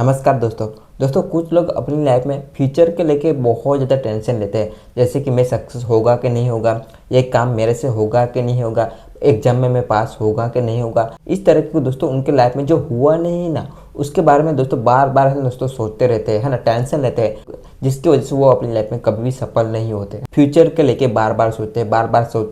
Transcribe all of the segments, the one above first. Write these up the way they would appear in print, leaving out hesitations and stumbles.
नमस्कार दोस्तों। कुछ लोग अपनी लाइफ में फ्यूचर के लेके बहुत ज़्यादा टेंशन लेते हैं, जैसे कि मैं सक्सेस होगा कि नहीं होगा, ये काम मेरे से होगा कि नहीं होगा, एग्जाम में मैं पास होगा कि नहीं होगा। इस तरह के दोस्तों उनके लाइफ में जो हुआ नहीं ना, उसके बारे में दोस्तों बार बार है दोस्तों सोचते रहते हैं, है ना, टेंशन लेते हैं, जिसकी वजह से वो अपनी लाइफ में कभी भी सफल नहीं होते। फ्यूचर के लेके बार बार सोचते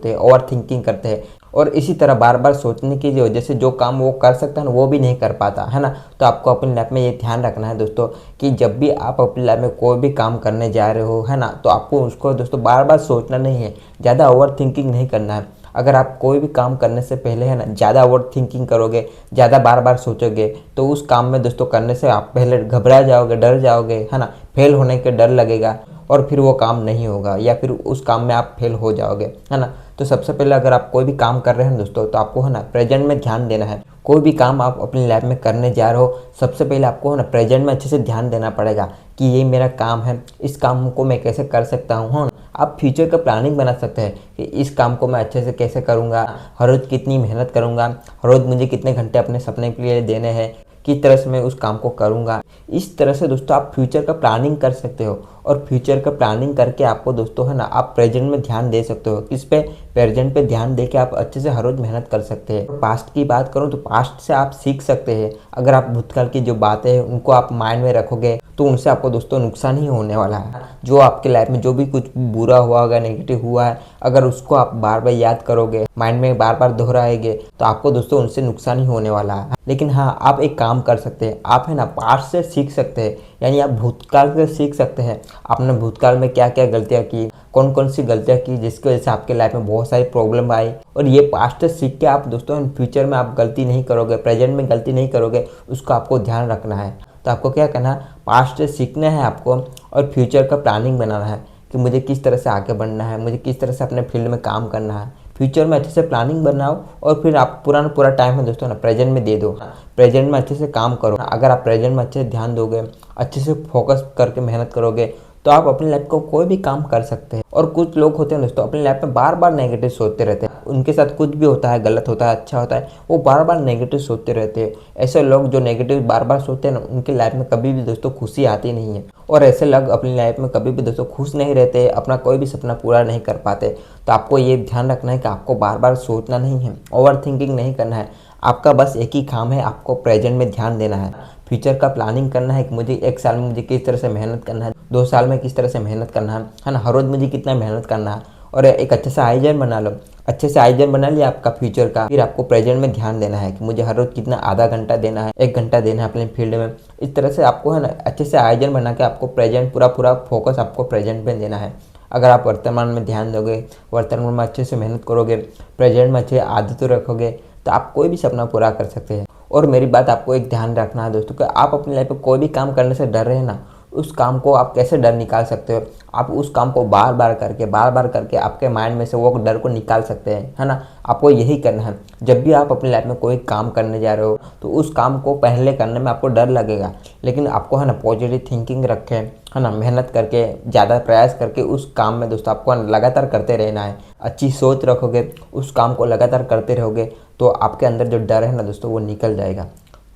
हैं, ओवर थिंकिंग करते हैं, और इसी तरह बार बार सोचने की वजह से जो काम वो कर सकता है ना, वो भी नहीं कर पाता, है ना। तो आपको अपनी लाइफ में ये ध्यान रखना है दोस्तों कि जब भी आप अपनी लाइफ में कोई भी काम करने जा रहे हो, है ना, तो आपको उसको दोस्तों बार बार सोचना नहीं है, ज़्यादा ओवर थिंकिंग नहीं करना है। अगर आप कोई भी काम करने से पहले, है ना, ज़्यादा ओवर थिंकिंग करोगे, ज़्यादा बार बार सोचोगे, तो उस काम में दोस्तों करने से आप पहले घबरा जाओगे, डर जाओगे, है ना, फेल होने के डर लगेगा, और फिर वो काम नहीं होगा, या फिर उस काम में आप फेल हो जाओगे, है ना। तो सबसे पहले अगर आप कोई भी काम कर रहे हैं दोस्तों, तो आपको, है ना, प्रेजेंट में ध्यान देना है। कोई भी काम आप अपनी लाइफ में करने जा रहे हो, सबसे पहले आपको, है ना, प्रेजेंट में अच्छे से ध्यान देना पड़ेगा कि ये मेरा काम है, इस काम को मैं कैसे कर सकता हूँ, है ना। आप फ्यूचर का प्लानिंग बना सकते हैं कि इस काम को मैं अच्छे से कैसे करूँगा, हर रोज़ कितनी मेहनत करूँगा, हर रोज़ मुझे कितने घंटे अपने सपने के लिए देने हैं, किस तरह से मैं उस काम को करूँगा। इस तरह से दोस्तों आप फ्यूचर का प्लानिंग कर सकते हो, और फ्यूचर का प्लानिंग करके आपको दोस्तों, है ना, आप प्रेजेंट में ध्यान दे सकते हो। किस पे? प्रेजेंट पे ध्यान दे के आप अच्छे से हर रोज़ मेहनत कर सकते हैं। पास्ट की बात करूँ तो पास्ट से आप सीख सकते हैं। अगर आप भूतकाल की जो बातें हैं उनको आप माइंड में रखोगे, तो उनसे आपको दोस्तों नुकसान ही होने वाला है। जो आपके लाइफ में जो भी कुछ बुरा हुआ होगा, नेगेटिव हुआ है, अगर उसको आप बार बार याद करोगे, माइंड में बार बार दोहराएंगे, तो आपको दोस्तों उनसे नुकसान ही होने वाला है। लेकिन हाँ, आप एक काम कर सकते हैं, आप, है ना, पास्ट से सीख सकते हैं, यानी आप भूतकाल से सीख सकते हैं। आपने भूतकाल में क्या क्या गलतियाँ की, कौन कौन सी गलतियाँ की, जिसकी वजह से आपके लाइफ में बहुत सारी प्रॉब्लम आई, और ये पास्ट से सीख के आप दोस्तों फ्यूचर में आप गलती नहीं करोगे, प्रेजेंट में गलती नहीं करोगे, उसको आपको ध्यान रखना है। तो आपको क्या करना है, पास्ट से सीखना है आपको, और फ्यूचर का प्लानिंग बनाना है कि मुझे किस तरह से आगे बढ़ना है, मुझे किस तरह से अपने फील्ड में काम करना है। फ्यूचर में अच्छे से प्लानिंग बनाओ, और फिर आप पूरा टाइम है दोस्तों ना प्रेजेंट में दे दो। प्रेजेंट में अच्छे से काम करो। अगर आप प्रेजेंट में अच्छे से ध्यान दोगे, अच्छे से फोकस करके मेहनत करोगे, तो आप अपनी लाइफ को कोई भी काम कर सकते हैं। और कुछ लोग होते हैं दोस्तों अपनी लाइफ में बार बार नेगेटिव सोचते रहते हैं, उनके साथ कुछ भी होता है, गलत होता है, अच्छा होता है, वो बार बार नेगेटिव सोचते रहते हैं। ऐसे लोग जो नेगेटिव बार बार सोचते हैं ना, उनकी लाइफ में कभी भी दोस्तों खुशी आती नहीं है, और ऐसे लोग अपनी लाइफ में कभी भी दोस्तों खुश नहीं रहते, अपना कोई भी सपना पूरा नहीं कर पाते। तो आपको ये ध्यान रखना है कि आपको बार बार सोचना नहीं है, ओवर थिंकिंग नहीं करना है। आपका बस एक ही काम है, आपको प्रेजेंट में ध्यान देना है, फ्यूचर का प्लानिंग करना है कि मुझे 1 साल में मुझे किस तरह से मेहनत करना है, 2 साल में किस तरह से मेहनत करना है ना, हर रोज़ मुझे कितना मेहनत करना है। और एक अच्छे से आयोजन बना लो। अच्छे से आयोजन बना लिया आपका फ्यूचर का, फिर आपको प्रेजेंट में ध्यान देना है कि मुझे हर रोज़ कितना आधा घंटा देना है, 1 घंटा देना है अपने फील्ड में। इस तरह से आपको, है ना, अच्छे से आयोजन बना के आपको प्रेजेंट पूरा फोकस आपको प्रेजेंट में देना है। अगर आप वर्तमान में ध्यान दोगे, वर्तमान में अच्छे से मेहनत करोगे, प्रेजेंट में अच्छे आदतें रखोगे, तो आप कोई भी सपना पूरा कर सकते हैं। और मेरी बात आपको एक ध्यान रखना है दोस्तों कि आप अपनी लाइफ में कोई भी काम करने से डर रहे हैं ना, उस काम को आप कैसे डर निकाल सकते हो। आप उस काम को बार बार करके आपके माइंड में से वो डर को निकाल सकते हैं, है ना। आपको यही करना है। जब भी आप अपनी लाइफ में कोई काम करने जा रहे हो, तो उस काम को पहले करने में आपको डर लगेगा, लेकिन आपको, है ना, पॉजिटिव थिंकिंग रखें, है ना, मेहनत करके, ज़्यादा प्रयास करके उस काम में दोस्तों आपको लगातार करते रहना है। अच्छी सोच रखोगे, उस काम को लगातार करते रहोगे, तो आपके अंदर जो डर है ना दोस्तों, वो निकल जाएगा।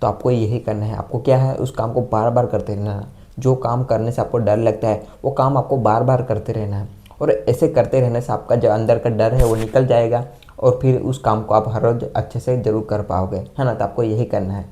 तो आपको यही करना है। आपको क्या है, उस काम को बार बार करते रहना है। जो काम करने से आपको डर लगता है, वो काम आपको बार बार करते रहना है, और ऐसे करते रहने से आपका जो अंदर का डर है वो निकल जाएगा, और फिर उस काम को आप हर रोज़ अच्छे से ज़रूर कर पाओगे, है ना। तो आपको यही करना है।